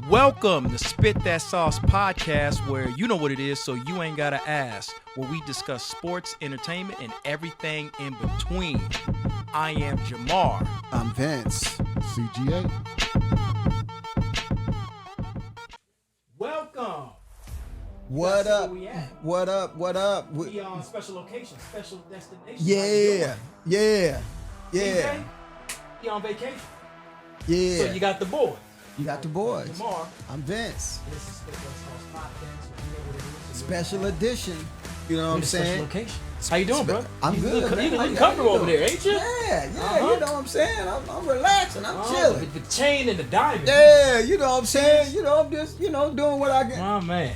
Welcome to Spit That Sauce podcast, where you know what it is, so you ain't gotta ask, where we discuss sports, entertainment, and everything in between. I am Jamar. I'm Vince. CGA. Welcome. What That's up? where we at. What up? What up? We on special location, special destination. Yeah. Yeah. TJ, you on vacation. Yeah. So you got the boy. You got the boys. Jamar. I'm Vince. This is Spit That Sauce podcast. So you know what it is. Special edition. You know what I'm Special saying? location. How you doing, bro? I'm You good. look, man. you How look comfortable how over there, ain't you? Yeah. You know what I'm saying? I'm relaxing. I'm Oh, chilling. The chain and the diamond. Yeah. You know what I'm saying? You know, I'm just, doing what I get. Oh, man.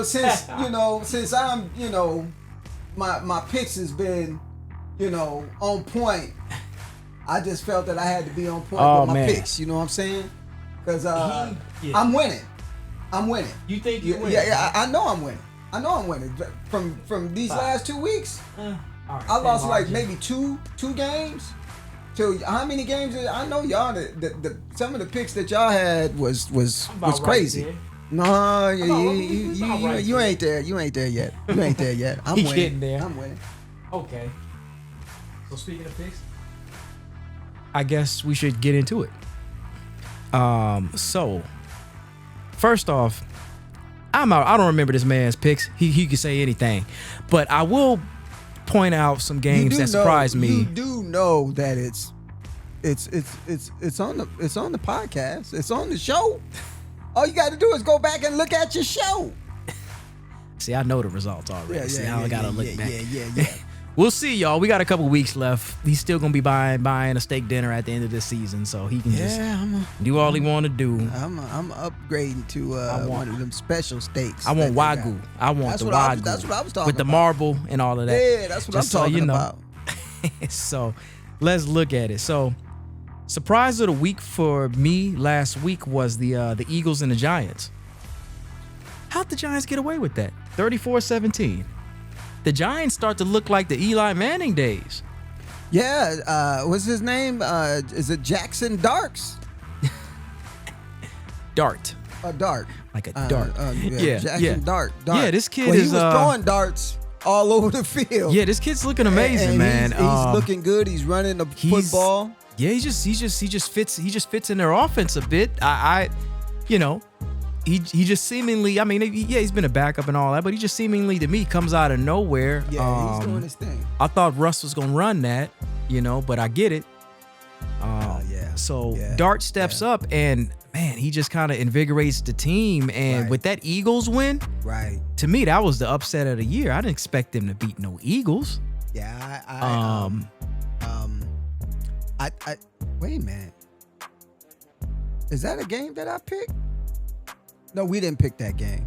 Since I'm, my picks has been, on point. I just felt that I had to be on point with my picks. You know what I'm saying? Because I'm winning. You think you win? Yeah. I know I'm winning. From these last 2 weeks. All right, I lost like maybe two games. So how many games? I know y'all. The some of the picks that y'all had was crazy. Right. No, you right ain't there. You ain't there yet. I'm winning. Getting there. I'm winning. Okay. So speaking of picks, I guess we should get into it. So first off, I'm out. I don't remember this man's picks. He could say anything, but I will point out some games that surprised me. You do know that it's on the podcast. It's on the show. All you got to do is go back and look at your show. See, I know the results already. See, I gotta look back. Yeah. We'll see, y'all. We got a couple weeks left. He's still gonna be buying a steak dinner at the end of this season, so he can just do all he want to do. I'm upgrading to one of them special steaks. I want wagyu. I want the wagyu. That's what I was talking with the about. marble and all of that. Yeah, that's what Just I'm so talking you know. about. So let's look at it. So surprise of the week for me last week was the Eagles and the Giants. How'd the Giants get away with that? 34-17. The Giants start to look like the Eli Manning days. Yeah, what's his name? Is it Jackson Darks? Dart. A dart. Like a dart. Jackson Dart. Yeah, this kid he is was throwing darts all over the field. Yeah, this kid's looking amazing, and man. He's looking good. He's running the football. Yeah, he just fits in their offense a bit. He just seemingly, he's been a backup and all that, but he just seemingly to me comes out of nowhere. Yeah, he's doing his thing. I thought Russ was gonna run that, but I get it. So Dart steps up and man, he just kind of invigorates the team. And with that Eagles win, to me that was the upset of the year. I didn't expect them to beat no Eagles. Yeah, I wait a minute. Is that a game that I picked? No, we didn't pick that game.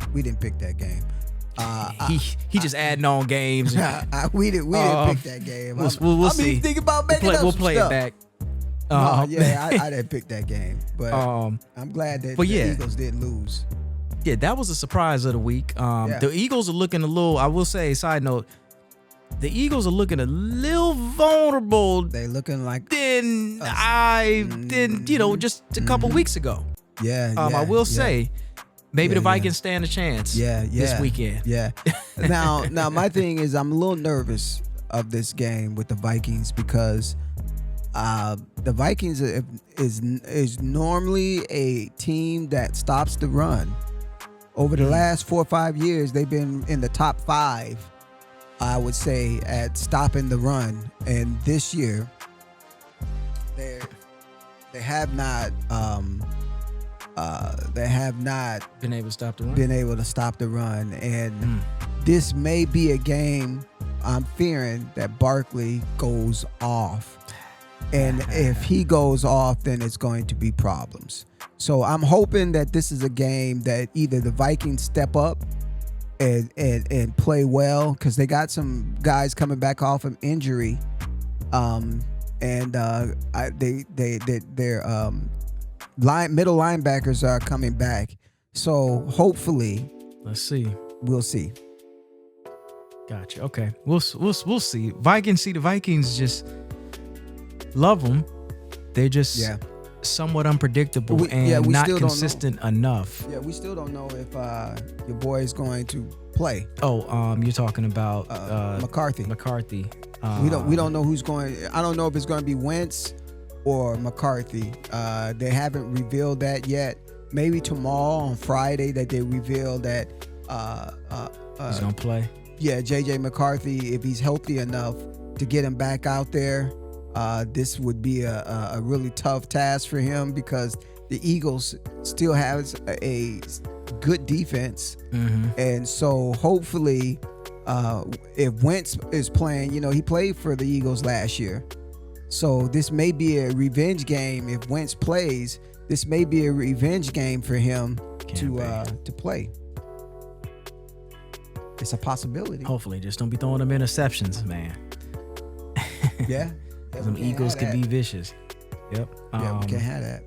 He just adding on games. We didn't pick that game. We'll see. Think about making We'll play stuff. it back. I didn't pick that game, but I'm glad that the Eagles didn't lose. Yeah, that was a surprise of the week. The Eagles are looking a little. I will say, side note, the Eagles are looking a little vulnerable. They looking like just a couple weeks ago. I will say. Maybe the Vikings stand a chance this weekend. Yeah. Now my thing is I'm a little nervous of this game with the Vikings because the Vikings is normally a team that stops the run. Over the last 4 or 5 years, they've been in the top 5, I would say, at stopping the run. And this year, they have not been able to stop the run. And this may be a game I'm fearing that Barkley goes off. And if he goes off, then it's going to be problems. So I'm hoping that this is a game that either the Vikings step up and play well, because they got some guys coming back off of injury. Their middle linebackers are coming back. So hopefully, we'll see. Gotcha. Okay, we'll see. The Vikings just love them. They just somewhat unpredictable and not consistent enough. Yeah, we still don't know if your boy is going to play. Oh, you're talking about McCarthy. McCarthy. We don't know who's going. I don't know if it's going to be Wentz or McCarthy. They haven't revealed that yet. Maybe tomorrow on Friday that they reveal that he's gonna play. Yeah, JJ McCarthy, if he's healthy enough to get him back out there, this would be a really tough task for him because the Eagles still has a good defense, and so hopefully, if Wentz is playing, he played for the Eagles last year, so this may be a revenge game. If Wentz plays, this may be a revenge game for him to play. It's a possibility. Hopefully, just don't be throwing them interceptions, man. Yeah. Some Eagles could be vicious. Yep. Yeah, we can't have that.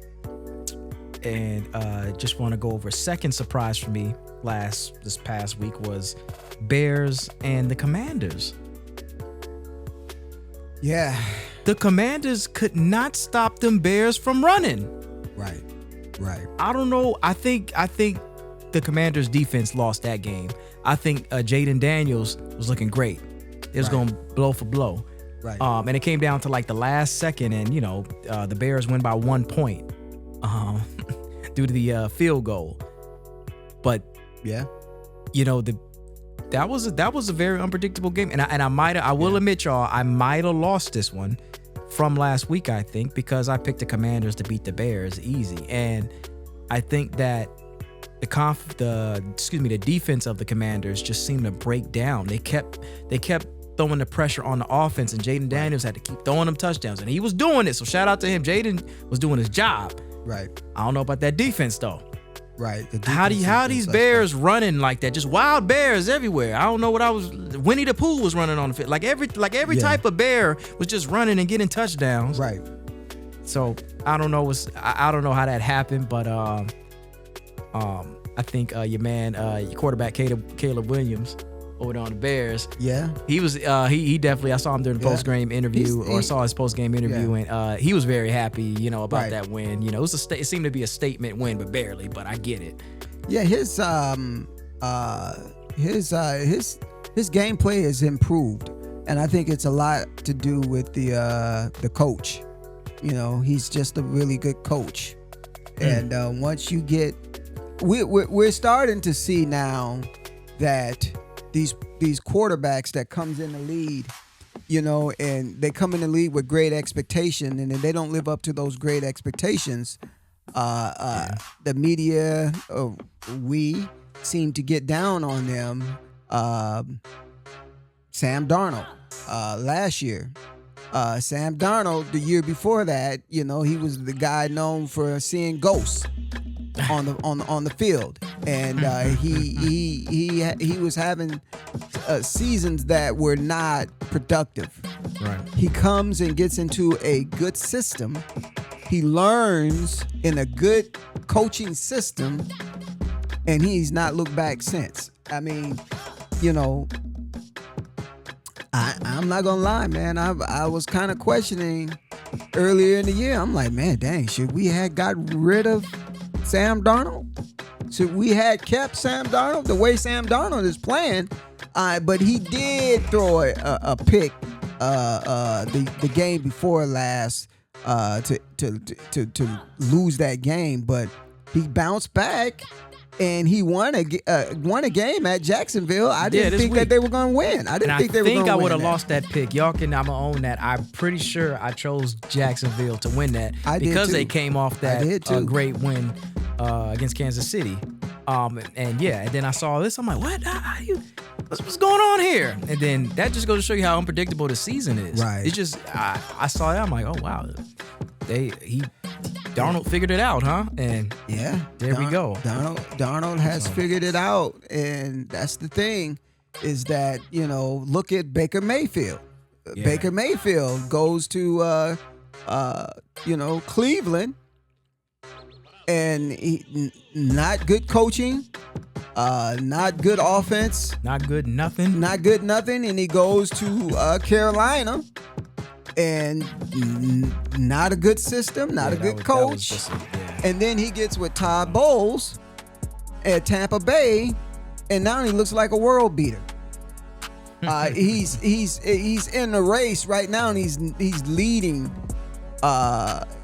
And just want to go over a second surprise for me this past week was Bears and the Commanders. Yeah. The Commanders could not stop them Bears from running. Right. I don't know. I think the Commanders defense lost that game. I think Jaden Daniels was looking great. It was going blow for blow. Right. And it came down to like the last second, and the Bears win by 1 point due to the field goal. But yeah, that was a very unpredictable game, and I will admit, y'all, I might have lost this one from last week. I think because I picked the Commanders to beat the Bears easy, and I think that the defense of the Commanders just seemed to break down. They kept throwing the pressure on the offense, and Jaden Daniels had to keep throwing them touchdowns, and he was doing it. So shout out to him. Jaden was doing his job. Right. I don't know about that defense though. Right. How these Bears running like that? Just wild bears everywhere. I don't know Winnie the Pooh was running on the field. Like every type of bear was just running and getting touchdowns. Right. So I don't know I don't know how that happened, but I think your quarterback Caleb Williams over on the Bears. Yeah. He was he definitely, I saw him during the post-game interview, saw his post-game interview, and he was very happy, about that win. It seemed to be a statement win, but barely, but I get it. Yeah, his gameplay has improved, and I think it's a lot to do with the coach. He's just a really good coach. And once you get we're starting to see now that these quarterbacks that comes in the lead, and they come in the lead with great expectation, and then they don't live up to those great expectations. The media, we seem to get down on them. Sam Darnold, last year. Sam Darnold, the year before that, he was the guy known for seeing ghosts on the field, and he was having seasons that were not productive. Right. He comes and gets into a good system. He learns in a good coaching system, and he's not looked back since. I mean, I'm not gonna lie, man. I was kind of questioning earlier in the year. I'm like, man, dang, should we have got rid of Sam Darnold? Should we had kept Sam Darnold the way Sam Darnold is playing? But he did throw a pick the game before last to lose that game, but he bounced back and he won a game at Jacksonville. I didn't think that they were going to win. I didn't think they were going to win. I would have lost that pick. Y'all can, I'm going to own that. I'm pretty sure I chose Jacksonville to win that because they came off that great win against Kansas City. And then I saw this. I'm like, what? What's going on here? And then that just goes to show you how unpredictable the season is. Right. It's just I saw that. I'm like, oh wow, Darnold figured it out, huh? And yeah, there we go. Darnold has figured it out, and that's the thing, is that look at Baker Mayfield. Yeah. Baker Mayfield goes to Cleveland, and not good coaching, not good offense, not good nothing, and he goes to Carolina, and not a good system, not a good coach. And then he gets with Todd Bowles at Tampa Bay, and now he looks like a world beater. He's in the race right now, and he's leading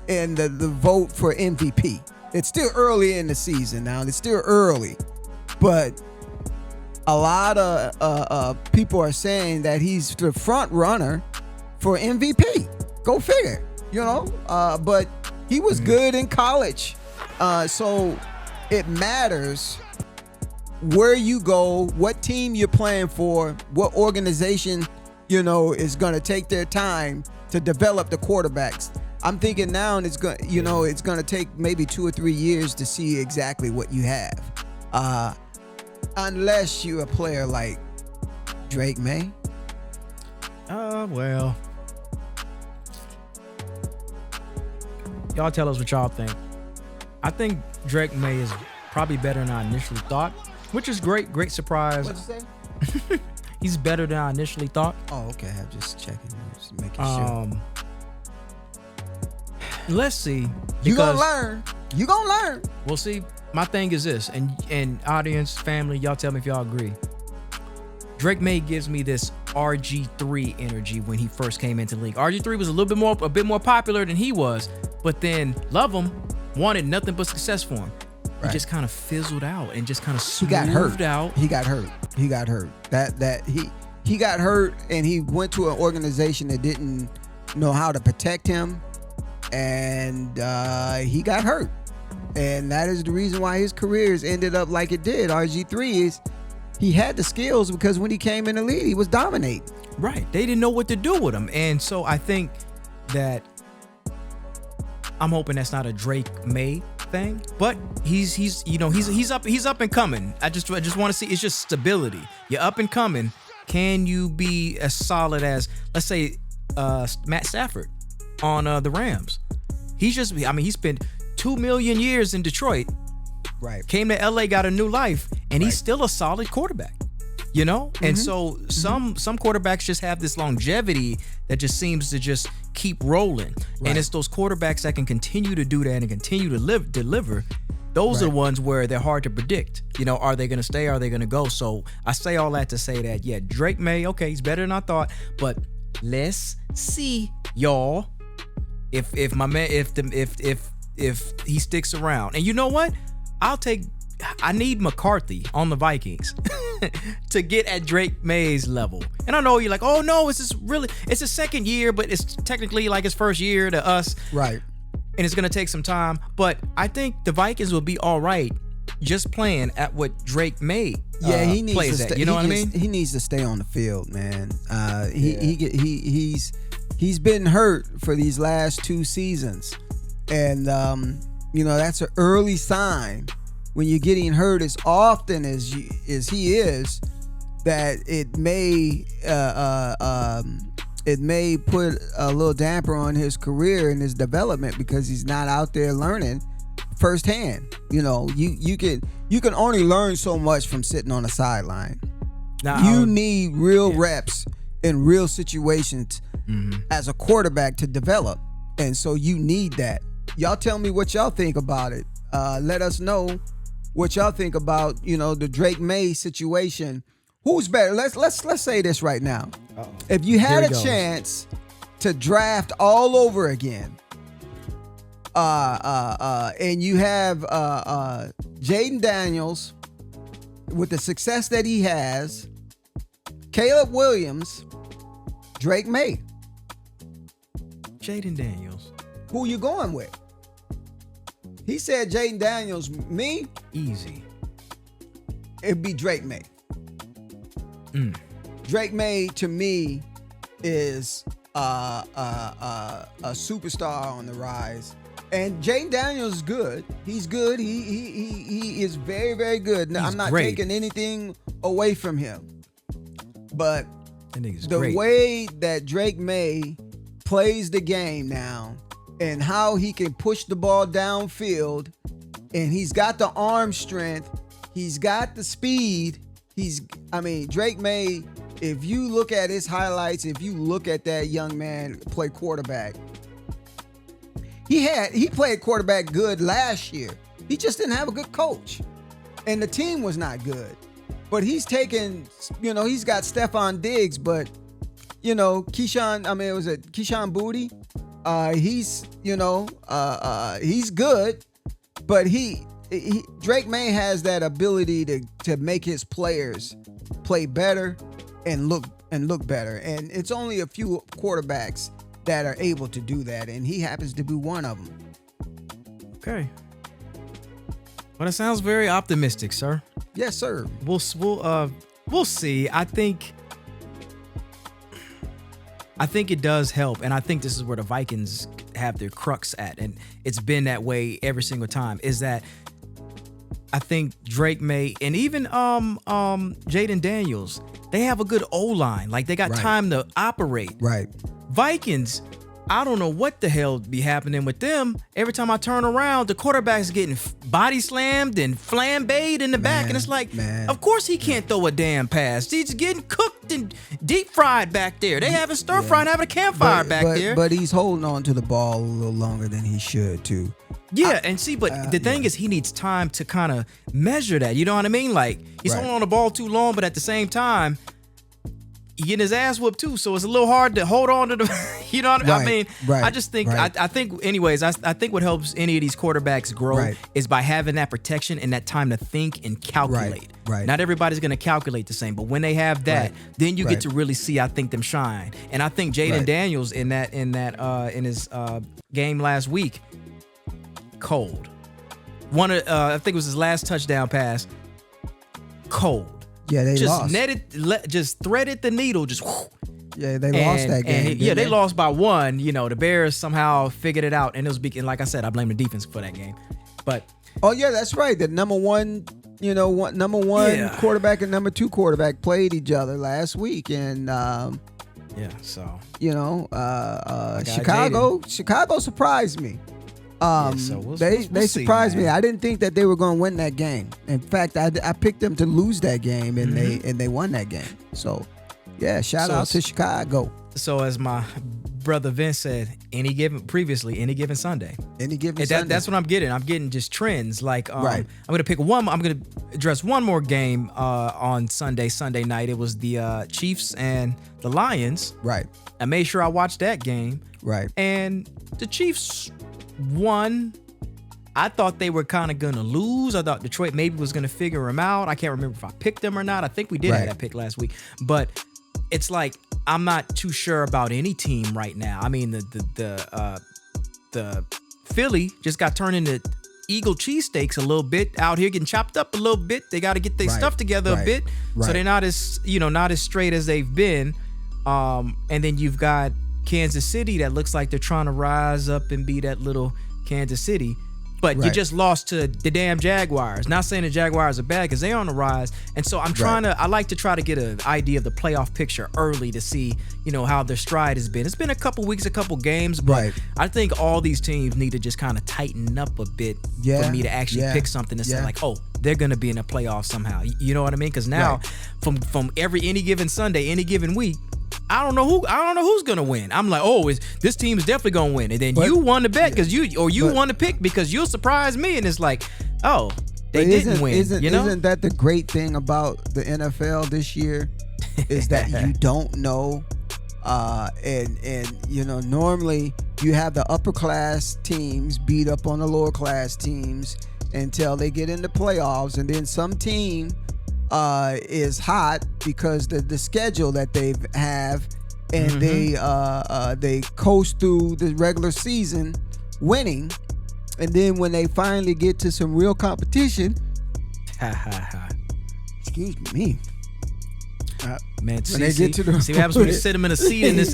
in the vote for MVP. It's still early in the season now. It's still early, but a lot of people are saying that he's the front runner for MVP. Go figure, but he was good in college. So it matters where you go, what team you're playing for, what organization, is going to take their time to develop the quarterbacks. I'm thinking now it's going to take maybe 2 or 3 years to see exactly what you have. Unless you're a player like Drake Maye. Well. Y'all tell us what y'all think. I think Drake Maye is probably better than I initially thought, which is great. Great surprise. What'd you say? He's better than I initially thought. Oh, okay. I'm just checking. Just making sure. Let's see. You gonna learn. You gonna learn. We'll see. My thing is this, and audience, family, y'all tell me if y'all agree. Drake Maye gives me this RG3 energy when he first came into the league. RG3 was a bit more popular than he was, but then love him, wanted nothing but success for him. Right. He just kind of fizzled out and just kind of smoothed out. He got hurt. He got hurt, and he went to an organization that didn't know how to protect him, and he got hurt. And that is the reason why his careers ended up like it did. RG3 is, he had the skills because when he came in the league, he was dominating. Right. They didn't know what to do with him. And so I think that I'm hoping that's not a Drake Maye thing, but he's up and coming. I just want to see, it's just stability. You're up and coming. Can you be as solid as, let's say, Matt Stafford on the Rams? He spent 2 million years in Detroit, right? Came to LA, got a new life, and he's still a solid quarterback, And so some quarterbacks just have this longevity that just seems to just keep rolling, and it's those quarterbacks that can continue to do that and continue to deliver. Those are the ones where they're hard to predict. Are they going to stay? Are they going to go? So I say all that to say that, yeah, Drake Maye, okay, he's better than I thought, but let's see, y'all, if he sticks around. And you know what? I need McCarthy on the Vikings to get at Drake Maye's level. And I know you're like, oh no, it's his second year, but it's technically like his first year to us. Right. And it's going to take some time. But I think the Vikings will be all right just playing at what Drake Maye he needs plays to at. You know what I mean? He needs to stay on the field, man. He's been hurt for these last 2 seasons. And, that's an early sign when you're getting hurt as often as he is, that it may put a little damper on his career and his development because he's not out there learning firsthand. You can only learn so much from sitting on the sideline. You need real reps in real situations as a quarterback to develop, and so you need that. Y'all tell me what y'all think about it. Let us know what y'all think about, the Drake Maye situation. Who's better? Let's say this right now. Uh-oh. If you had a chance to draft all over again, and you have Jaden Daniels with the success that he has, Caleb Williams, Drake Maye. Jaden Daniels. Who you going with? He said Jaden Daniels. Me? Easy. It'd be Drake Maye. Drake Maye to me is a superstar on the rise, and Jaden Daniels is good. He's good. He is very, very good. Now, I'm not taking anything away from him, but the way that Drake Maye plays the game now, and how he can push the ball downfield, and he's got the arm strength, he's got the speed. Drake Maye if you look at his highlights, if you look at that young man play quarterback, he played quarterback good last year. He just didn't have a good coach, and the team was not good. But he's taken, he's got Stephon Diggs, but Keyshawn Booty. He's good, but Drake Maye has that ability to make his players play better and look better. And it's only a few quarterbacks that are able to do that, and he happens to be one of them. Okay. Well, it sounds very optimistic, sir. Yes, sir. We'll see. I think it does help, and I think this is where the Vikings have their crux at, and it's been that way every single time. Is that I think Drake Maye and even Jaden Daniels, they have a good O-line. Like, they got time to operate. Right. Vikings, I don't know what the hell be happening with them. Every time I turn around, the quarterback's getting body slammed and flambéed in the back. And it's like, of course he can't throw a damn pass. He's getting cooked and deep fried back there. They having stir fry and having a campfire back there. But he's holding on to the ball a little longer than he should, too. Yeah, but the thing is, he needs time to kind of measure that. You know what I mean? Like, he's holding on the ball too long, but at the same time, he getting his ass whooped too, so it's a little hard to hold on to the. You know what I mean? Right. I just think I think, anyways. I think what helps any of these quarterbacks grow is by having that protection and that time to think and calculate. Right. Not everybody's gonna calculate the same, but when they have that, then you get to really see. I think them shine, and I think Jaden Daniels in his game last week, cold. I think it was his last touchdown pass. Cold. Yeah, they just lost. Just threaded the needle. Just whoo. Yeah, they lost that game. They lost by one. The Bears somehow figured it out, and it was like I said, I blame the defense for that game. But that's right. The number one quarterback and number two quarterback played each other last week, and Chicago surprised me. They surprised me. I didn't think that they were going to win that game. In fact, I picked them to lose that game, and they won that game. So, shout out to Chicago. So, as my brother Vince said, any given Sunday. Any given Sunday. That's what I'm getting. I'm getting just trends. Like, I'm going to pick one. I'm going to address one more game on Sunday night. It was the Chiefs and the Lions. Right. I made sure I watched that game. Right. And the Chiefs won. I thought they were kind of gonna lose. I thought Detroit maybe was gonna figure them out. I can't remember if I picked them or not. I think we did have that pick last week, but it's like I'm not too sure about any team right now. I mean, the Philly just got turned into Eagle cheesesteaks a little bit out here, getting chopped up a little bit. They got to get their stuff together a bit, so they're not as straight as they've been. And then you've got Kansas City that looks like they're trying to rise up and be that little Kansas City, but you just lost to the damn Jaguars. Not saying the Jaguars are bad, because they're on the rise, and so I'm I like to try to get an idea of the playoff picture early to see how their stride has been. It's been a couple weeks, a couple games, but I think all these teams need to just kind of tighten up a bit for me to actually pick something to say like, oh, they're gonna be in the playoffs somehow. You know what I mean? Because now from any given Sunday, any given week, I don't know who's gonna win. I'm like, this team is definitely gonna win, and then you won the bet because you won the pick because you'll surprise me, and it's like, they didn't win. Isn't that the great thing about the NFL this year? Is that you don't know, and normally you have the upper class teams beat up on the lower class teams until they get into playoffs, and then some team is hot because the schedule that they have, and they coast through the regular season winning, and then when they finally get to some real competition, excuse me, man, see what happens when you sit them in a seat in this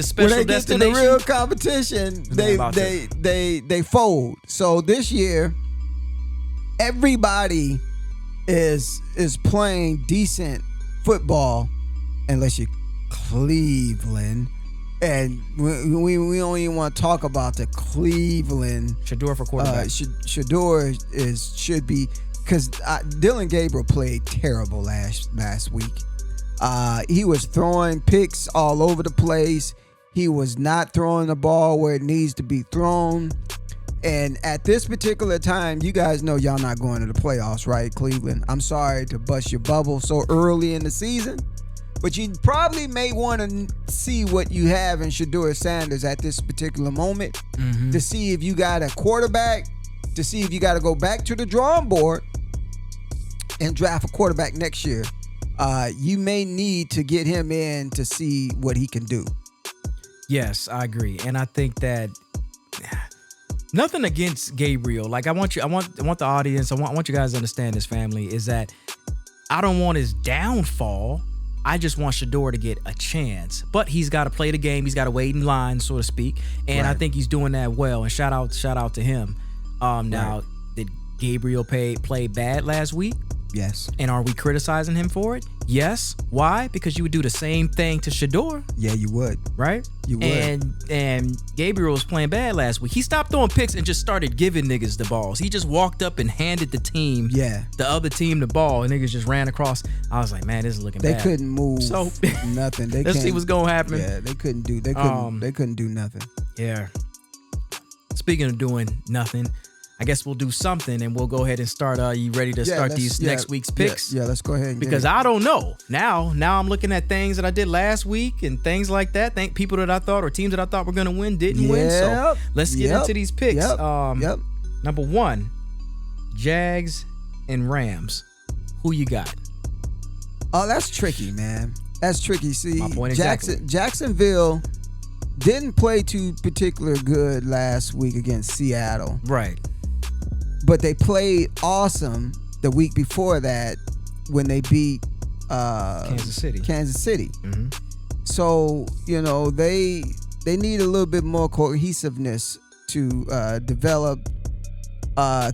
special when they destination. Get to the real competition, they fold. So this year, everybody is playing decent football, unless you're Cleveland, and we don't even want to talk about the Cleveland. Shador for quarterback. Shador should be, because Dylan Gabriel played terrible last week. He was throwing picks all over the place. He was not throwing the ball where it needs to be thrown. And at this particular time, you guys know y'all not going to the playoffs, right, Cleveland? I'm sorry to bust your bubble so early in the season, but you probably may want to see what you have in Shedeur Sanders at this particular moment to see if you got a quarterback, to see if you got to go back to the drawing board and draft a quarterback next year. You may need to get him in to see what he can do. Yes, I agree. And I think that nothing against Gabriel. Like I want the audience, I want you guys to understand this, family, is that I don't want his downfall. I just want Shedeur to get a chance. But he's got to play the game. He's got to wait in line, so to speak. And I think he's doing that well. And shout out to him. Now, did Gabriel play bad last week? Yes. And are we criticizing him for it? Yes. Why? Because you would do the same thing to Shedeur. Yeah, you would. Right? You would. And Gabriel was playing bad last week. He stopped throwing picks and just started giving niggas the balls. He just walked up and handed the other team the ball, and niggas just ran across. I was like, man, this is looking bad. They couldn't move. So nothing. Let's see what's gonna happen. Yeah, they couldn't do nothing. Yeah. Speaking of doing nothing, I guess we'll do something, and we'll go ahead and start. Are you ready to start these next week's picks? Yeah, let's go ahead. Because I don't know. Now I'm looking at things that I did last week and things like that. People that I thought or teams that I thought were going to win didn't win. So let's get into these picks. Number 1, Jags and Rams. Who you got? Oh, that's tricky, man. That's tricky. See, my point exactly. Jacksonville didn't play too particular good last week against Seattle. Right. But they played awesome the week before that when they beat Kansas City. Mm-hmm. So, they need a little bit more cohesiveness to develop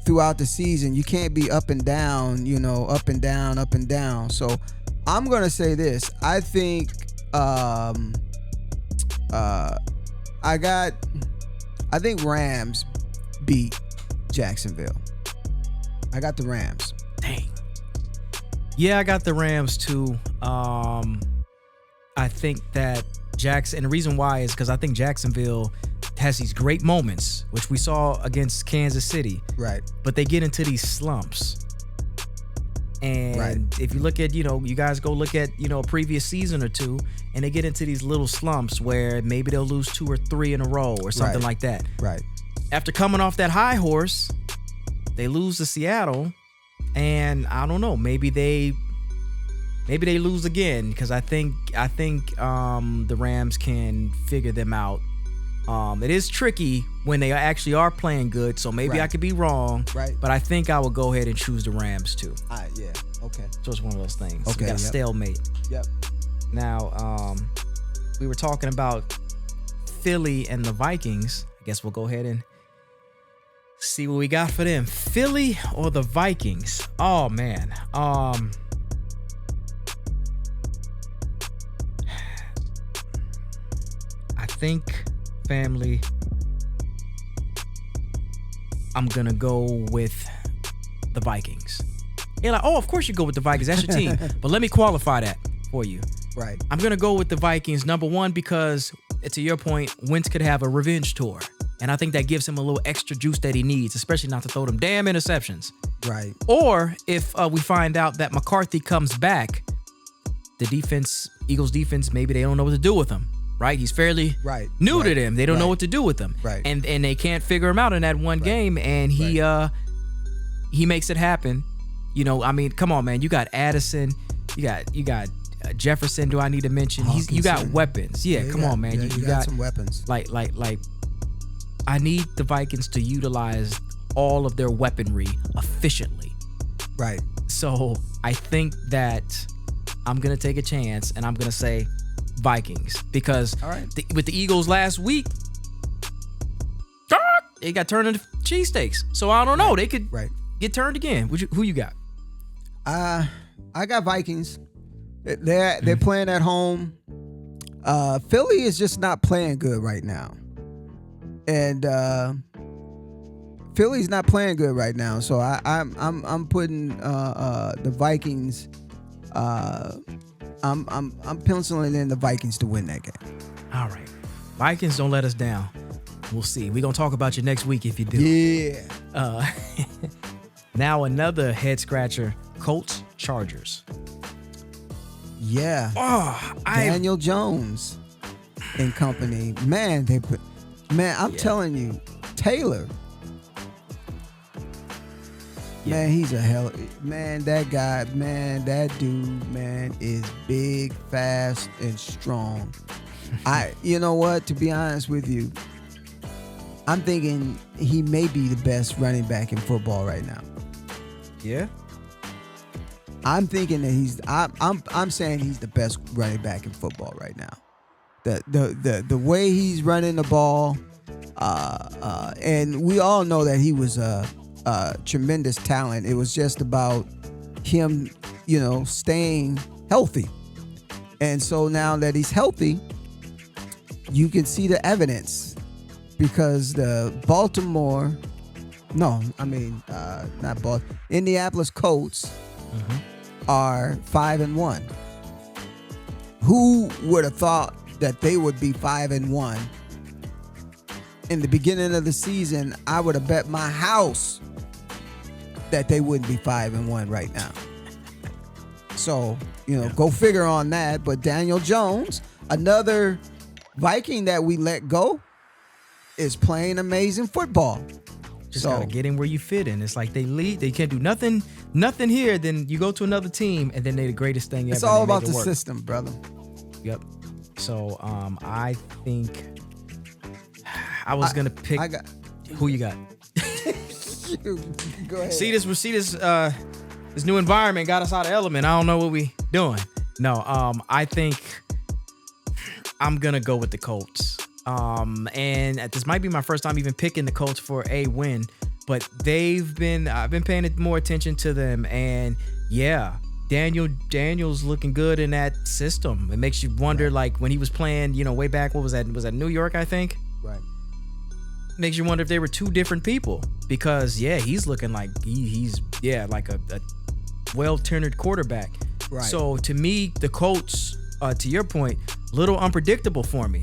throughout the season. You can't be up and down, up and down, up and down. So I'm going to say this. I think I think Rams beat Jacksonville. I got the Rams. Dang. Yeah, I got the Rams too. I think that and the reason why is because I think Jacksonville has these great moments, which we saw against Kansas City. Right. But they get into these slumps. And if you look at, you guys go look at, a previous season or two, and they get into these little slumps where maybe they'll lose 2 or 3 in a row or something like that. Right. After coming off that high horse, they lose to Seattle, and I don't know, maybe they lose again because I think the Rams can figure them out. It is tricky when they actually are playing good, so maybe I could be wrong. Right. But I think I would go ahead and choose the Rams too. Yeah. Okay. So it's one of those things. Okay. We got a stalemate. Yep. Now, we were talking about Philly and the Vikings. I guess we'll go ahead and see what we got for them. Philly or the Vikings? Oh man. I think, family, I'm gonna go with the Vikings. You're like, oh, of course you go with the Vikings. That's your team. But let me qualify that for you. Right. I'm gonna go with the Vikings. Number 1, because to your point, Wentz could have a revenge tour. And I think that gives him a little extra juice that he needs, especially not to throw them damn interceptions. Right. Or if we find out that McCarthy comes back, the Eagles defense, maybe they don't know what to do with him. Right? He's fairly new to them. They don't know what to do with him. Right. And they can't figure him out in that one game. And he makes it happen. I mean, come on, man. You got Addison. You got Jefferson. Do I need to mention? You got weapons. Yeah, come on, man. You got some weapons. Like I need the Vikings to utilize all of their weaponry efficiently. Right. So I think that I'm going to take a chance and I'm going to say Vikings because with the Eagles last week, they got turned into cheesesteaks. So I don't know. They could get turned again. Who you got? I got Vikings. They're playing at home. Philly is just not playing good right now. And Philly's not playing good right now, so I'm putting the Vikings I'm penciling in the Vikings to win that game. All right. Vikings, don't let us down. We'll see. We're going to talk about you next week if you do. Yeah. Now another head scratcher, Colts Chargers. Yeah. Oh, Daniel Jones and company. Man, I'm telling you, Taylor. Yeah. Man, he's a that guy, man, that dude, man, is big, fast, and strong. You know what, to be honest with you, I'm thinking he may be the best running back in football right now. Yeah. I'm thinking that I'm saying he's the best running back in football right now. The way he's running the ball, and we all know that he was a tremendous talent. It was just about him, staying healthy. And so now that he's healthy, you can see the evidence, because the Indianapolis Colts are 5-1. Who would have thought that they would be 5-1? In the beginning of the season, I would have bet my house that they wouldn't be 5-1 right now. So, go figure on that. But Daniel Jones, another Viking that we let go, is playing amazing football. Just gotta get in where you fit in. It's like they lead, they can't do nothing here. Then you go to another team, and then they're the greatest thing ever. It's all about the system, brother. Yep. So I think I was gonna pick. Who you got? Go ahead. See this new environment got us out of element. I don't know what we doing. No, I think I'm gonna go with the Colts. And this might be my first time even picking the Colts for a win, but I've been paying more attention to them, and yeah, Daniels looking good in that system. It makes you wonder, like when he was playing, way back, what was that? Was that New York, I think? Right. Makes you wonder if they were two different people, because he's looking like he's like a well-tenured quarterback. Right. So to me, the Colts, to your point, little unpredictable for me.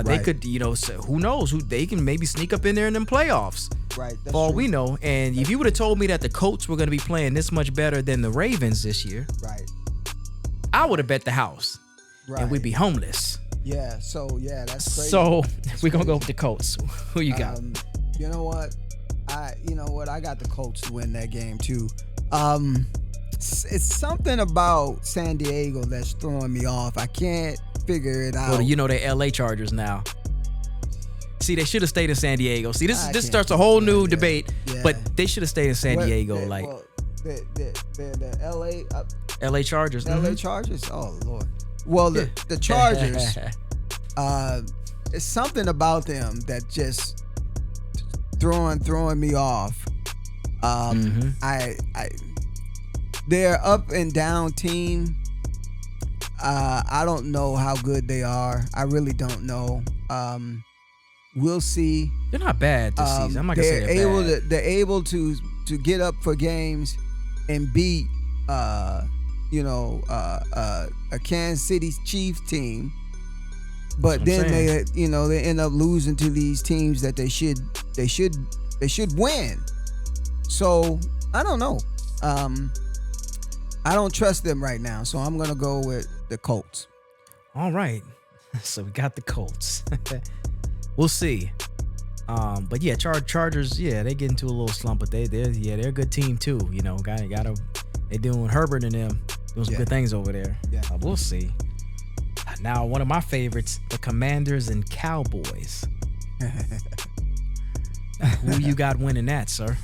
They could, who knows, they can maybe sneak up in there in them playoffs. Right. For all we know. And if you would have told me that the Colts were going to be playing this much better than the Ravens this year, right, I would have bet the house, and we'd be homeless. Yeah. So that's crazy. So we're gonna go with the Colts. Who you got? You know what? I got the Colts to win that game too. It's something about San Diego that's throwing me off. I can't figure it out. Well, they're LA Chargers now. See, they should have stayed in San Diego. See, this starts a whole new debate, but they should have stayed in San Diego. The LA Chargers. LA Chargers. Oh Lord. Well, the Chargers. It's something about them that just throwing me off. They're up and down team. I don't know how good they are. I really don't know. We'll see. They're not bad this season. I'm not gonna say they're bad. They're able to get up for games and beat a Kansas City Chiefs team. But then they end up losing to these teams that they should win. So I don't know. I don't trust them right now, so I'm gonna go with the Colts. All right, so we got the Colts. We'll see. But yeah, Chargers. Yeah, they get into a little slump, but they're a good team too. They doing Herbert and them doing some good things over there. Yeah, we'll see. Now, one of my favorites, the Commanders and Cowboys. Who you got winning that, sir?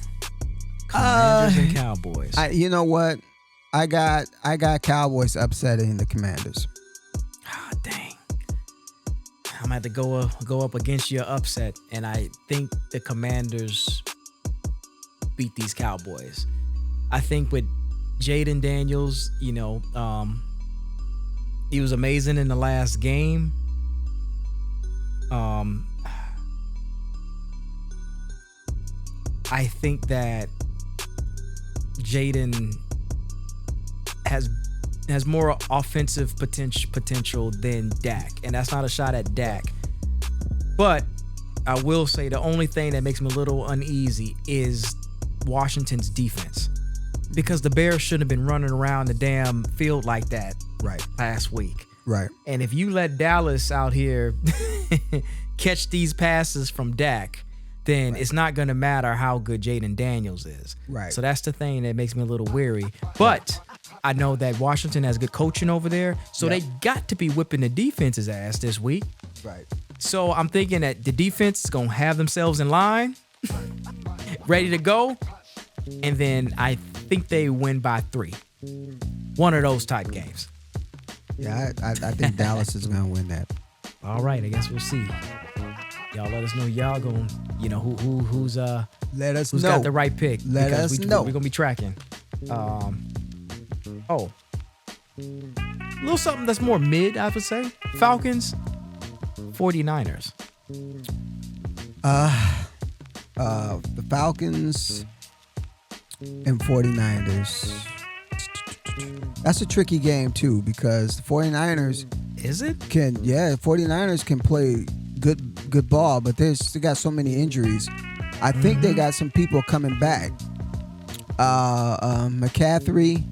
Commanders and Cowboys. You know what? I got Cowboys upsetting the Commanders. Ah, dang. I'm going to have to go up against your upset, and I think the Commanders beat these Cowboys. I think with Jaden Daniels, he was amazing in the last game. I think that Jaden has has more offensive potential than Dak, and that's not a shot at Dak. But I will say the only thing that makes me a little uneasy is Washington's defense, because the Bears shouldn't have been running around the damn field like that last week. Right. And if you let Dallas out here catch these passes from Dak, then it's not going to matter how good Jaden Daniels is. Right. So that's the thing that makes me a little weary. But I know that Washington has good coaching over there, so they got to be whipping the defense's ass this week. Right. So I'm thinking that the defense is going to have themselves in line, ready to go, and then I think they win by 3. One of those type games. Yeah, I think Dallas is going to win that. All right, I guess we'll see. Y'all let us know. Y'all going, who's let us who's know. Got the right pick. Let us know. We're gonna be tracking. A little something that's more mid, I would say. Falcons, 49ers. The Falcons and 49ers. That's a tricky game too, because the 49ers Is it? 49ers can play good ball, but they got so many injuries. I think they got some people coming back. McCaffrey.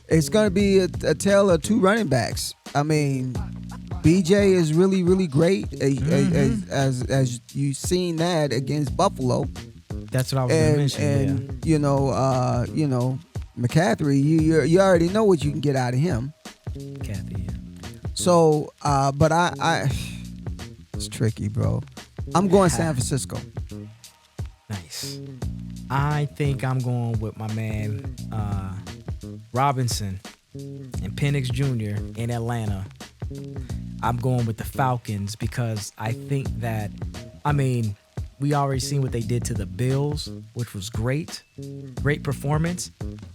It's going to be a tale of 2 running backs. I mean, BJ is really, really great, as you've seen that against Buffalo. That's what I was going to mention. And McCaffrey, you already know what you can get out of him. McCaffrey, yeah. So, but I it's tricky, bro. I'm going San Francisco. Nice. I think I'm going with my man Robinson and Penix Jr. in Atlanta. I'm going with the Falcons because I think that, we already seen what they did to the Bills, which was great performance.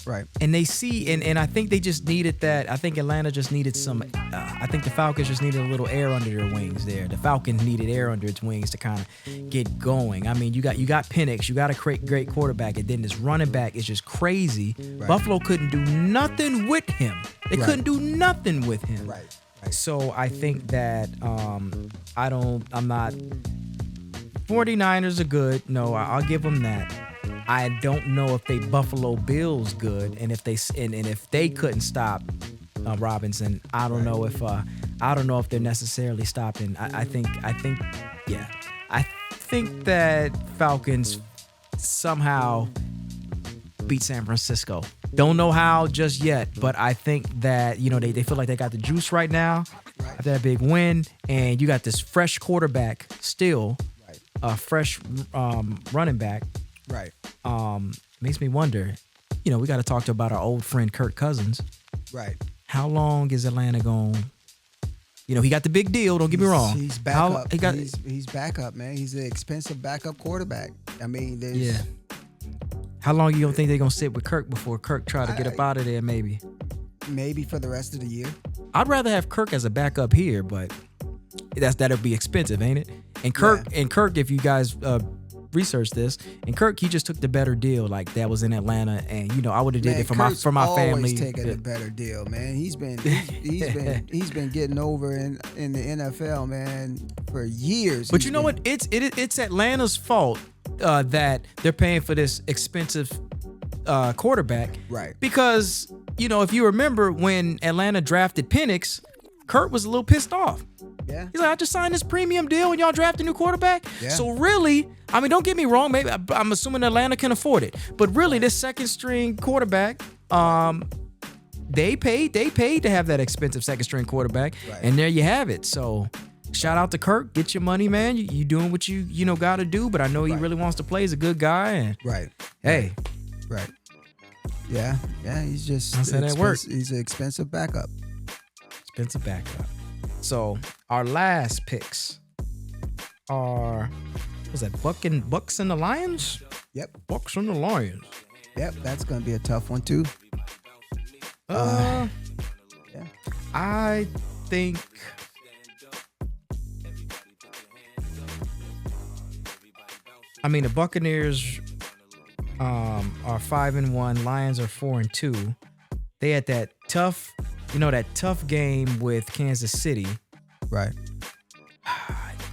Right. And they see, and I think they just needed that. I think Atlanta just needed some, I think the Falcons just needed a little air under their wings there. The Falcons needed air under its wings to kind of get going. You got Penix, you got a great quarterback, and then this running back is just crazy. Right. Buffalo couldn't do nothing with him. They couldn't do nothing with him. Right. So I think that, 49ers are good. No, I'll give them that. I don't know if they Buffalo Bills good, and if they couldn't stop Robinson, I don't know if they're necessarily stopping. I think that Falcons somehow beat San Francisco. Don't know how just yet, but I think that they feel like they got the juice right now after that big win, and you got this fresh quarterback still. A fresh running back. Right. Makes me wonder, we got to talk about our old friend Kirk Cousins. Right. How long is Atlanta going? He got the big deal, don't get me wrong. He's back up. He's back up, man. He's an expensive backup quarterback. How long you don't think they're going to sit with Kirk before Kirk try to get up out of there maybe? Maybe for the rest of the year. I'd rather have Kirk as a backup here, but that'll be expensive, ain't it? And Kirk, if you guys research this, and Kirk, he just took the better deal. Like that was in Atlanta, and I would have did it for Kirk's my family. Always taking the better deal, man. He's been getting over in the NFL, man, for years. But you know what? It's Atlanta's fault that they're paying for this expensive quarterback, right? Because if you remember when Atlanta drafted Penix, Kurt was a little pissed off. Yeah. He's like, I just signed this premium deal and y'all draft a new quarterback. Yeah. So really, don't get me wrong. Maybe I'm assuming Atlanta can afford it, but really, this second string quarterback, they paid to have that expensive second string quarterback, and there you have it. So, shout out to Kirk. Get your money, man. You doing what you got to do, but I know he really wants to play. He's a good guy, and hey, right. Yeah. He's just that's how that works. He's an expensive backup. Expensive backup. So our last picks are, was that Bucks and the Lions? Yep. Bucks and the Lions. Yep, that's gonna be a tough one too. Yeah. I think the Buccaneers are 5-1, Lions are 4-2. they had that tough game with Kansas City. Right.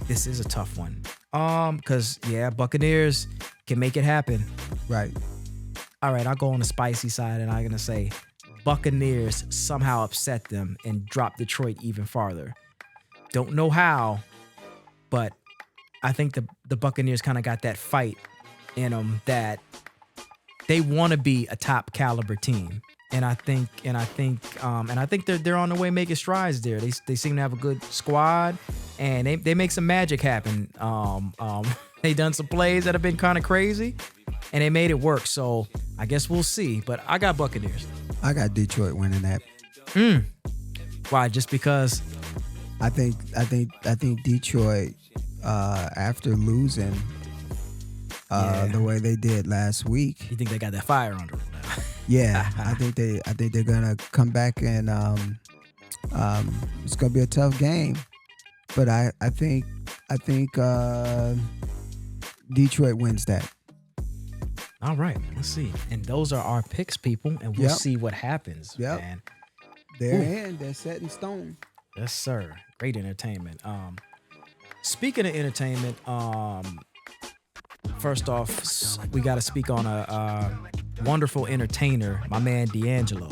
This is a tough one. Because Buccaneers can make it happen. Right. All right, I'll go on the spicy side, and I'm gonna say Buccaneers somehow upset them and drop Detroit even farther. Don't know how, but I think the Buccaneers kind of got that fight in them that they want to be a top caliber team, and I think they're on the way making strides there. They seem to have a good squad, and they make some magic happen. They done some plays that have been kind of crazy, and they made it work. So I guess we'll see. But I got Buccaneers. I got Detroit winning that. Why? Just because? I think Detroit, after losing the way they did last week. You think they got that fire under them? Yeah, I think they're gonna come back, and it's gonna be a tough game. But I think Detroit wins that. All right, let's see. And those are our picks, people, and we'll see what happens. Yep. Man. They're set in stone. Yes, sir. Great entertainment. Speaking of entertainment, first off, we got to speak on a wonderful entertainer, my man D'Angelo.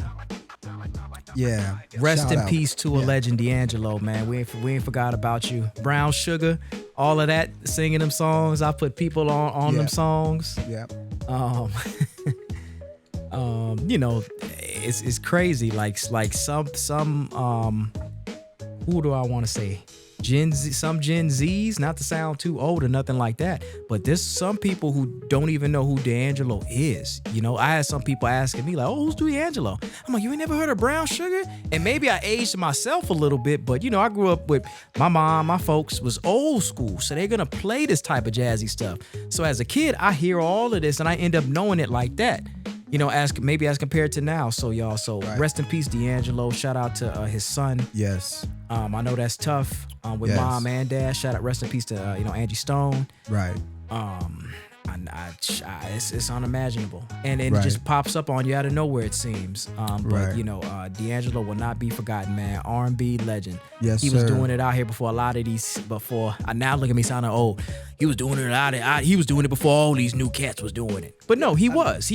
Yeah. Rest Shout in out. peace to a legend, D'Angelo, man. We ain't forgot about you. Brown Sugar, all of that, singing them songs. I put people on them songs. Yep. It's crazy. Like some who do I want to say? Gen Zs, not to sound too old or nothing like that, but there's some people who don't even know who D'Angelo is. I had some people asking me like, "Oh, who's D'Angelo?" I'm like, "You ain't never heard of Brown Sugar?" And maybe I aged myself a little bit, but I grew up with my mom, my folks was old school, so they're gonna play this type of jazzy stuff. So as a kid, I hear all of this and I end up knowing it like that. As compared to now. So y'all, right. Rest in peace, D'Angelo. Shout out to his son. Yes. I know that's tough with mom and dad. Shout out, rest in peace to Angie Stone. Right. It's unimaginable, and it just pops up on you out of nowhere. It seems. But D'Angelo will not be forgotten, man. R&B legend. Yes, he was doing it out here before a lot of these. Now look at me sounding old. He was doing it he was doing it before all these new cats was doing it. But no, he was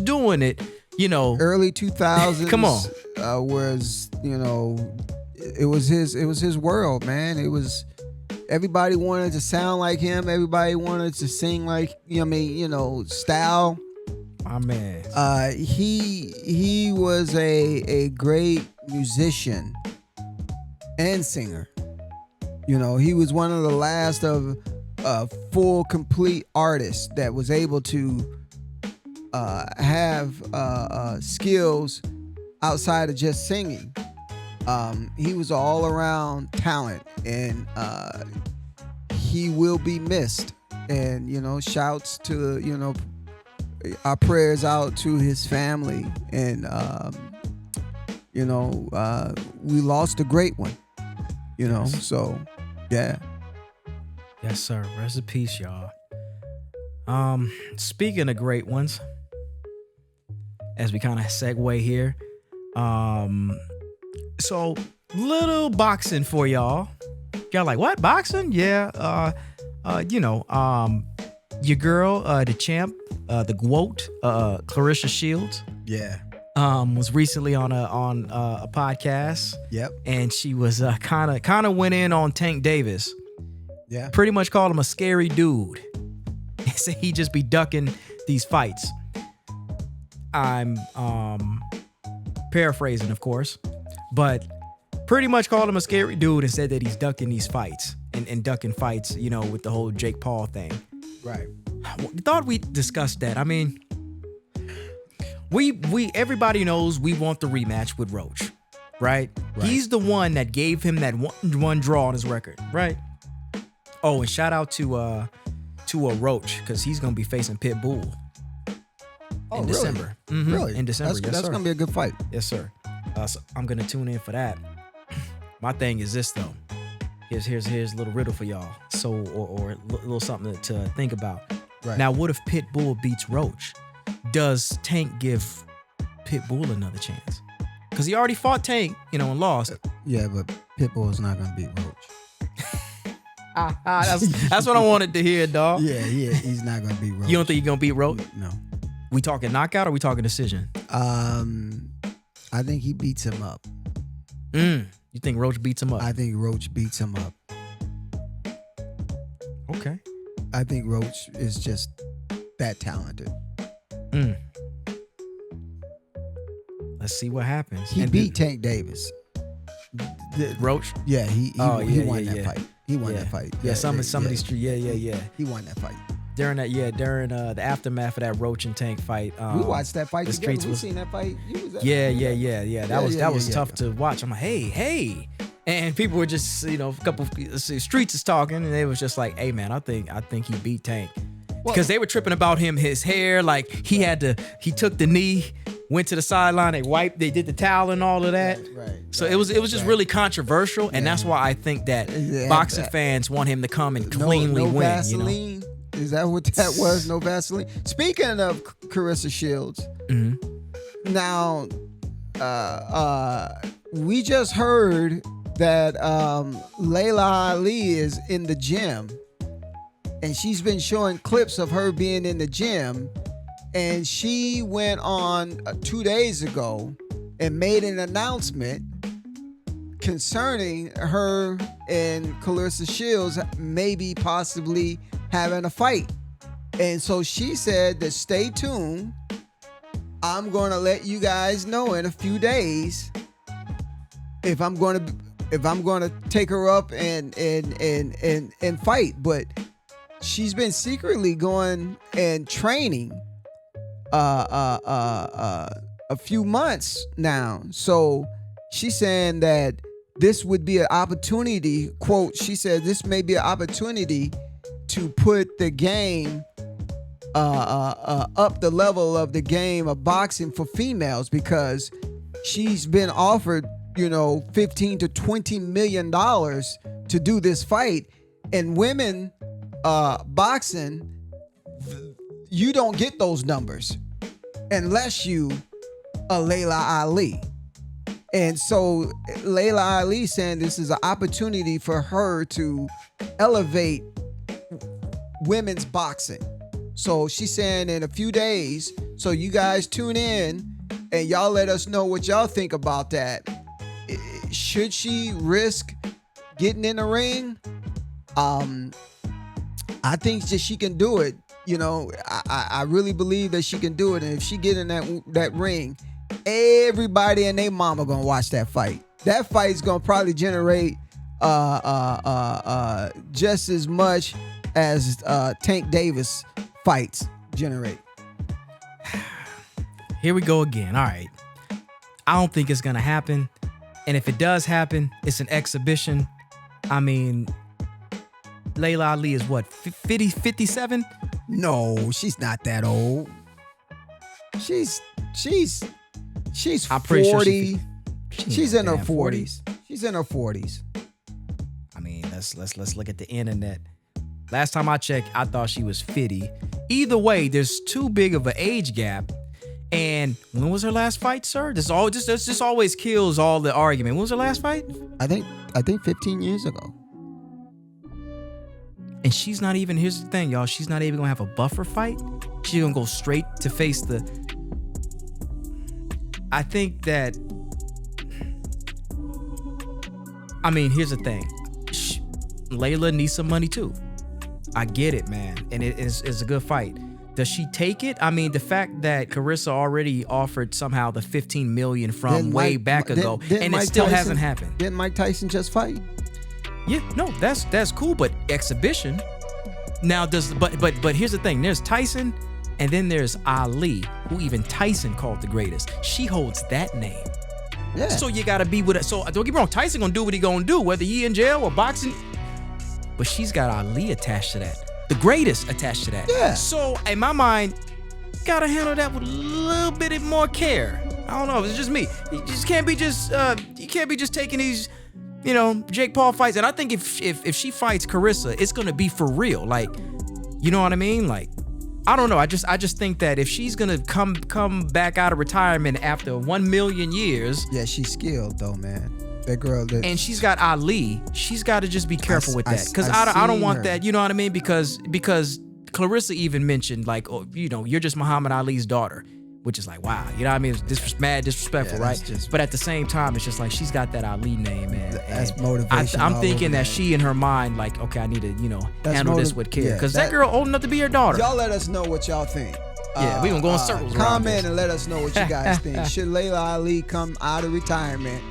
doing it. Early 2000s. Come on. Was it was his world, man. It was. Everybody wanted to sound like him. Everybody wanted to sing like style. My man. He was a great musician and singer. He was one of the last of full complete artists that was able to have skills outside of just singing. He was all around talent, and he will be missed. And shouts to our prayers out to his family, and we lost a great one. So yeah. Yes, sir. Rest in peace, y'all. Speaking of great ones, as we kind of segue here, so little boxing for y'all. Y'all like, what? Boxing? Yeah. Your girl, the champ, the GOAT, Clarissa Shields. Yeah. Was recently on a podcast. Yep. And she was kind of went in on Tank Davis. Yeah. Pretty much called him a scary dude. Said he just be ducking these fights. I'm paraphrasing, of course, but pretty much called him a scary dude and said that he's ducking these fights and ducking fights, with the whole Jake Paul thing. Right. Thought we discussed that. I mean, we everybody knows we want the rematch with Roach, right? He's the one that gave him that one draw on his record, right? Oh, and shout out to a Roach, because he's gonna be facing Pitbull in December. Mm-hmm. Really? In December. That's gonna be a good fight. Yes, sir. So I'm gonna tune in for that. My thing is this though. Here's a little riddle for y'all. So or a little something to think about. Right. Now, what if Pitbull beats Roach? Does Tank give Pitbull another chance. Because he already fought Tank, and lost. Yeah, but Pitbull is not going to beat Roach. That's what I wanted to hear, dog. Yeah, he's not going to beat Roach. You don't think he's going to beat Roach? No. We talking knockout or we talking decision? I think he beats him up. You think Roach beats him up? I think Roach beats him up. Okay. I think Roach is just that talented. Let's see what happens. He beat Tank Davis. Roach? Yeah, he won that fight. He won that fight. Yeah, some of these street. Yeah. He won that fight. During the aftermath of that Roach and Tank fight. We watched that fight together. We seen that fight. That was tough to watch. I'm like, hey. And people were just, a couple streets is talking, and they was just like, hey man, I think he beat Tank. Because they were tripping about his hair, like he took the knee, went to the sideline, they did the towel and all of that. Right. So it was just really controversial, and that's why I think that boxing fans want him to come and cleanly win. Vaseline? Is that what that was? No Vaseline? Speaking of Clarissa Shields, now we just heard that Leila Ali is in the gym, and she's been showing clips of her being in the gym, and she went on 2 days ago and made an announcement concerning her and Clarissa Shields maybe possibly having a fight. And so she said that stay tuned. I'm going to let you guys know in a few days if I'm going to take her up and fight. But she's been secretly going and training a few months now. So she's saying that this would be an opportunity, quote, she said this may be an opportunity to put the game up the level of the game of boxing for females, because she's been offered, $15 to $20 million to do this fight. And women boxing, you don't get those numbers unless you are Leila Ali. And so Leila Ali saying this is an opportunity for her to elevate women's boxing. So she's saying in a few days, so you guys tune in and y'all let us know what y'all think about that. Should she risk getting in the ring? I think that she can do it. I really believe that she can do it. And if she get in that ring, everybody and their mama gonna watch that fight. That fight's gonna probably generate just as much as Tank Davis fights generate. Here we go again. All right. I don't think it's gonna happen. And if it does happen, it's an exhibition. I mean, Leila Ali is what, 57? No, she's not that old. She's I'm pretty 40. Sure she's in her 40s. She's in her 40s. I mean, let's look at the internet. Last time I checked, I thought she was 50. Either way, there's too big of an age gap. And when was her last fight, sir? This just always kills all the argument. When was her last fight? I think 15 years ago. And she's not even, here's the thing, y'all, she's not even gonna have a buffer fight. She's gonna go straight to face the... I think that... I mean, here's the thing. Layla needs some money too. I get it, man. And it's a good fight. Does she take it? I mean, the fact that Clarissa already offered somehow the $15 million from way back ago, and it still hasn't happened. Didn't Mike Tyson just fight? Yeah, no, that's cool, but exhibition. Now but here's the thing. There's Tyson, and then there's Ali, who even Tyson called the greatest. She holds that name. Yeah. So you gotta be with it. So don't get me wrong, Tyson gonna do what he gonna do, whether he in jail or boxing. But she's got Ali attached to that. The greatest attached to that. Yeah. So in my mind, gotta handle that with a little bit more care. I don't know, it's just me. You just can't be just taking these, Jake Paul fights. And I think if she fights Clarissa, it's gonna be for real. Like, you know what I mean? Like, I don't know. I just think that if she's gonna come back out of retirement after 1 million years, Yeah, she's skilled though, man. That girl. and she's got Ali, she's got to just be careful with that, because I I don't seen want her. that. You know what I mean? Because Clarissa even mentioned like, oh, you're just Muhammad Ali's daughter, which is like, wow, you know what I mean? It's mad disrespectful, Yeah, right? that's just- But at the same time, it's just like she's got that Ali name, man. That's And motivation I'm all thinking over that that. she in her mind like, okay, I need to That's handle this with care, yeah, because that girl old enough to be her daughter. Y'all let us know what y'all think. Yeah, we gonna go in circles around Comment this. and let us know what you guys think. Should Leila Ali come out of retirement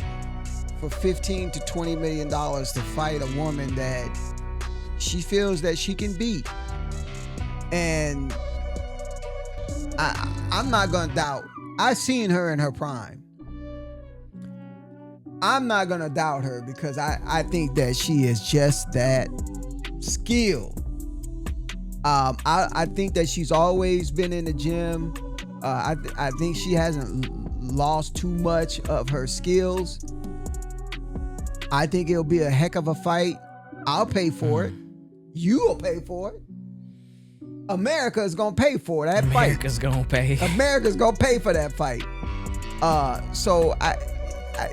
for $15 to $20 million to fight a woman that she feels that she can beat? And I'm not gonna doubt. I've seen her in her prime. I'm not gonna doubt her because I think that she is just that skilled. I think that she's always been in the gym. I think she hasn't lost too much of her skills. I think it'll be a heck of a fight. I'll pay for it. You'll pay for it. America is gonna pay for that fight. America's gonna pay. America's gonna pay for that fight. So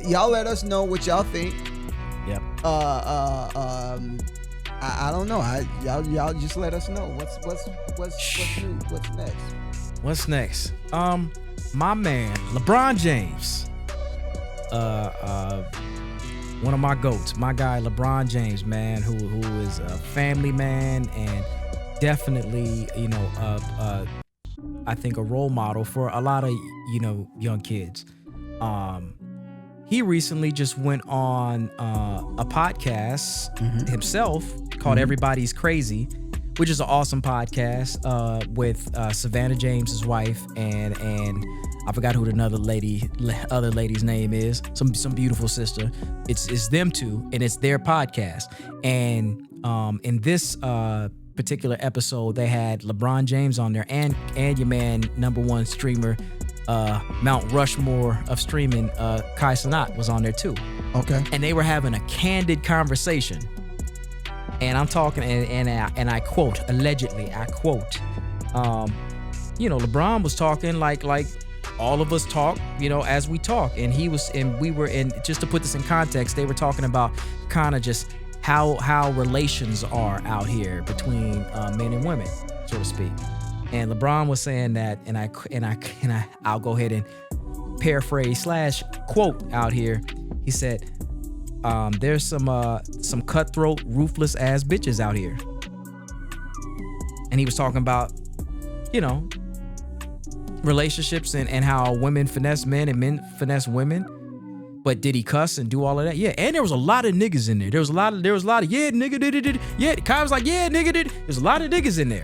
y'all let us know what y'all think. Yep. I don't know. Y'all just let us know what's new. What's next? What's next? My man, LeBron James. One of my goats, my guy LeBron James, man, who is a family man and definitely, I think a role model for a lot of, young kids. He recently just went on a podcast himself called Everybody's Crazy, which is an awesome podcast with Savannah James's wife and I forgot who the other lady's name is. Some beautiful sister. It's them two, and it's their podcast. And in this particular episode, they had LeBron James on there and your man, #1 streamer, Mount Rushmore of streaming, Kai Cenat was on there too. Okay. And they were having a candid conversation. And I'm talking, and I quote, allegedly, LeBron was talking like all of us talk, as we talk. And we were in, just to put this in context, they were talking about kind of just how relations are out here between men and women, so to speak. And LeBron was saying that, and I'll go ahead and paraphrase / quote out here. He said, there's some cutthroat, ruthless ass bitches out here. And he was talking about, relationships and how women finesse men and men finesse women. But did he cuss and do all of that? Yeah. And there was a lot of niggas in there. There was a lot of yeah, nigga did it. Yeah. Kai was like, yeah, nigga did it. There's a lot of niggas in there.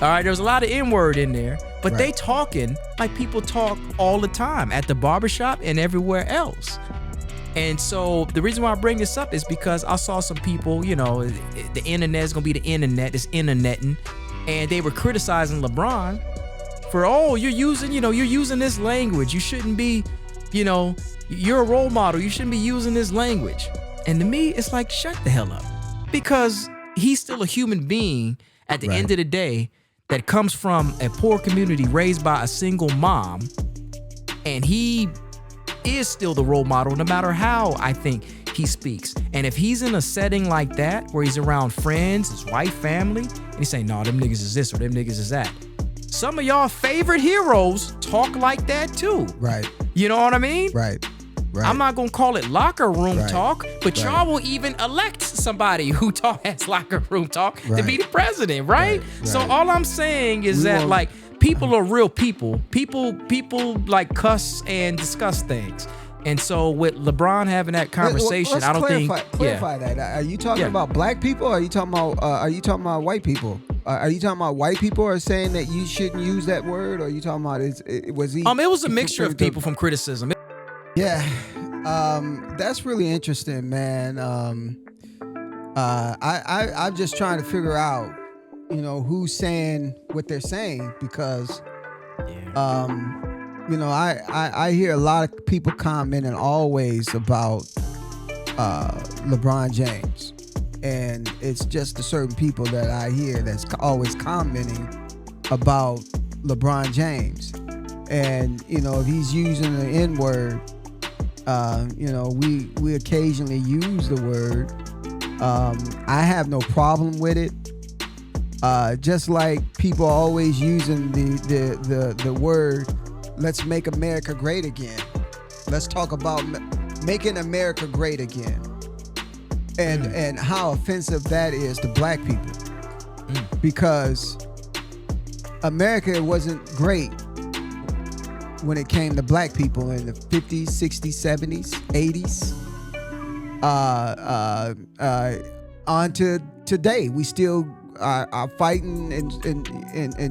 All right. There's a lot of N-word in there. But They talking like people talk all the time at the barbershop and everywhere else. And so the reason why I bring this up is because I saw some people, the internet is going to be the internet, it's interneting. And they were criticizing LeBron for, you're using this language. You shouldn't be, you're a role model. You shouldn't be using this language. And to me, it's like, shut the hell up. Because he's still a human being at the end of the day that comes from a poor community raised by a single mom. And he is still the role model no matter how I think he speaks. And if he's in a setting like that where he's around friends, his wife, family, and he's saying, no, them niggas is this or them niggas is that. Some of y'all favorite heroes talk like that too. Right. You know what I mean? Right. I'm not gonna call it locker room talk, but y'all will even elect somebody who has locker room talk to be the president, right? So all I'm saying is people are real people. People like cuss and discuss things. And so with LeBron having that conversation, let's I don't clarify that. Are you talking about black people? Or are you talking about white people? Are you talking about white people are saying that you shouldn't use that word? Or are you talking about it was a mixture of people from criticism. Yeah. That's really interesting, man. I'm just trying to figure out, who's saying what they're saying because I hear a lot of people commenting always about LeBron James. And it's just the certain people that I hear that's always commenting about LeBron James. And, if he's using the N-word, we occasionally use the word. I have no problem with it. Just like people always using the word, let's make America great again. Let's talk about making America great again. And how offensive that is to black people. Because America wasn't great when it came to black people in the 50s, 60s, 70s, 80s. On to today, we still are fighting and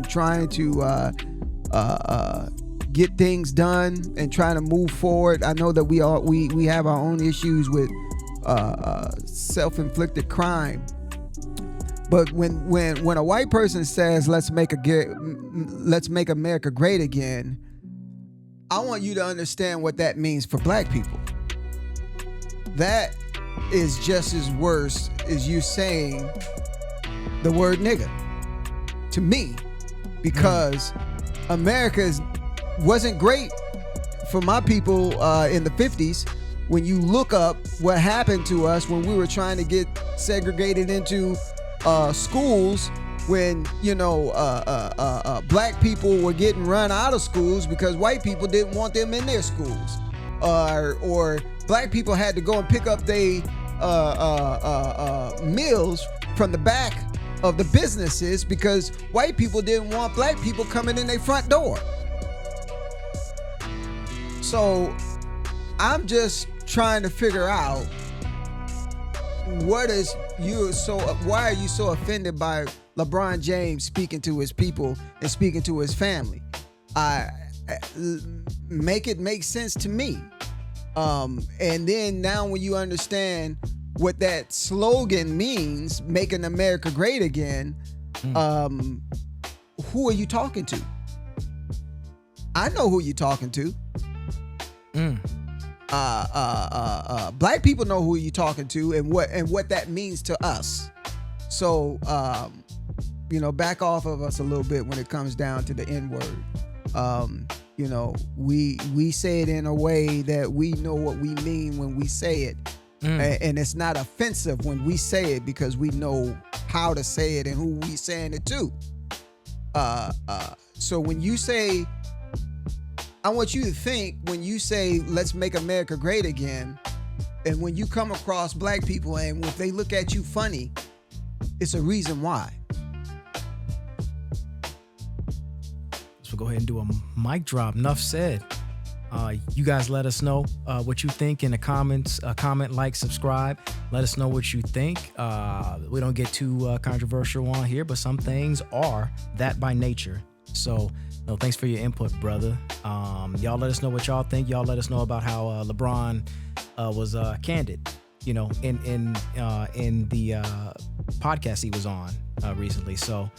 trying to get things done and trying to move forward. I know that we have our own issues with self-inflicted crime. But when a white person says let's make America great again, I want you to understand what that means for black people. That is just as worse as you saying the word nigga to me, because America wasn't great for my people in the 50s. When you look up what happened to us when we were trying to get segregated into schools, when black people were getting run out of schools because white people didn't want them in their schools, or black people had to go and pick up their meals from the back of the businesses because white people didn't want black people coming in their front door. So I'm just trying to figure out why are you so offended by LeBron James speaking to his people and speaking to his family? Make it make sense to me. And then now when you understand what that slogan means, making America great again, who are you talking to? I know who you're talking to. Black people know who you're talking to and what that means to us. So, back off of us a little bit when it comes down to the N-word. We say it in a way that we know what we mean when we say it. And it's not offensive when we say it because we know how to say it and who we saying it to. So when you say, I want you to think when you say, let's make America great again, and when you come across black people and if they look at you funny, it's a reason why. So go ahead and do a mic drop. Enough said. You guys let us know what you think in the comments. Comment, like, subscribe. Let us know what you think. We don't get too controversial on here, but some things are that by nature. So, no, thanks for your input, brother. Y'all let us know what y'all think. Y'all let us know about how LeBron was candid, in the podcast he was on recently. So,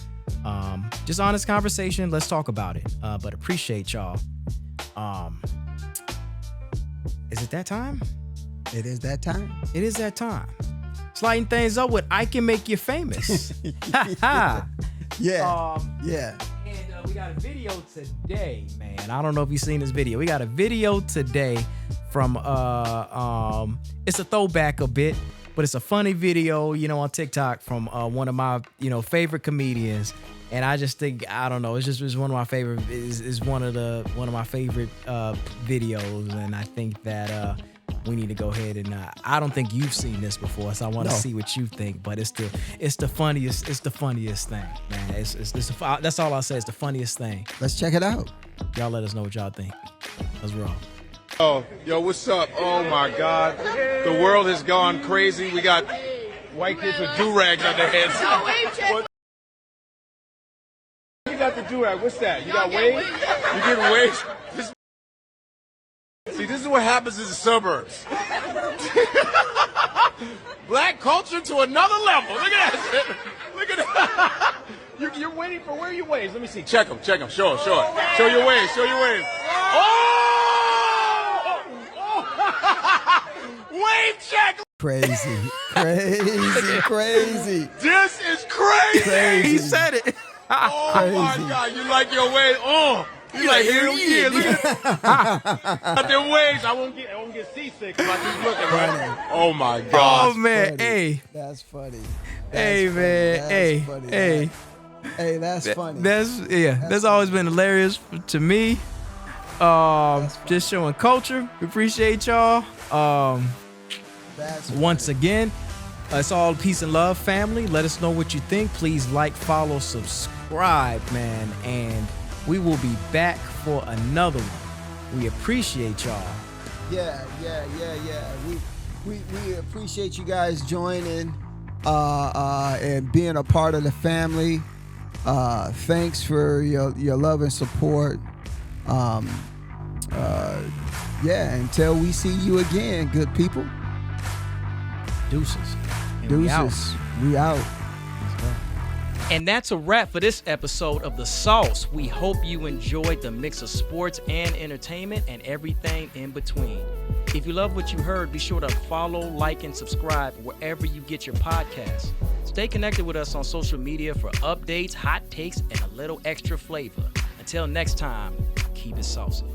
just honest conversation. Let's talk about it. But appreciate y'all. Is it that time? It is that time. It is that time. Sliding things up with I Can Make You Famous. Yeah. Yeah. And we got a video today, man. I don't know if you've seen this video. We got a video today from it's a throwback a bit, but it's a funny video, on TikTok from one of my, favorite comedians. And I just think, I don't know, it's one of my favorite, is one of my favorite videos. And I think that we need to go ahead and I don't think you've seen this before, so I want to see what you think. But it's the funniest thing, man. That's all I'll say. It's the funniest thing. Let's check it out. Y'all let us know what y'all think. Let's roll. Oh, yo, what's up? Oh my God, the world has gone crazy. We got white kids with do-rags on their heads. What? You got the do-rag. What's that? You got wave? You getting waves? See, this is what happens in the suburbs. Black culture to another level. Look at that shit. Look at that. You're waiting for, where are your waves? Let me see. Check them. Show them. Show your waves. Oh! Wave check. Crazy. This is crazy. He said it. Oh my God, you like your waves? Oh, you like hell yeah. Look at them waves. I won't get seasick if I keep looking, right? Oh my God. Oh man, Funny. hey, That's funny. hey man, hey, funny. hey. Hey, that's funny. That's always been hilarious to me. Just showing culture. We appreciate y'all. That's Once again, it's all peace and love, family. Let us know what you think. Please like, follow, subscribe, man, and we will be back for another one. We appreciate y'all. Yeah. We appreciate you guys joining and being a part of the family. Thanks for your love and support. Until we see you again, good people. Deuces. And Deuces. We out. And that's a wrap for this episode of The Sauce. We hope you enjoyed the mix of sports and entertainment and everything in between. If you love what you heard, be sure to follow, like, and subscribe wherever you get your podcasts. Stay connected with us on social media for updates, hot takes, and a little extra flavor. Until next time, keep it saucy.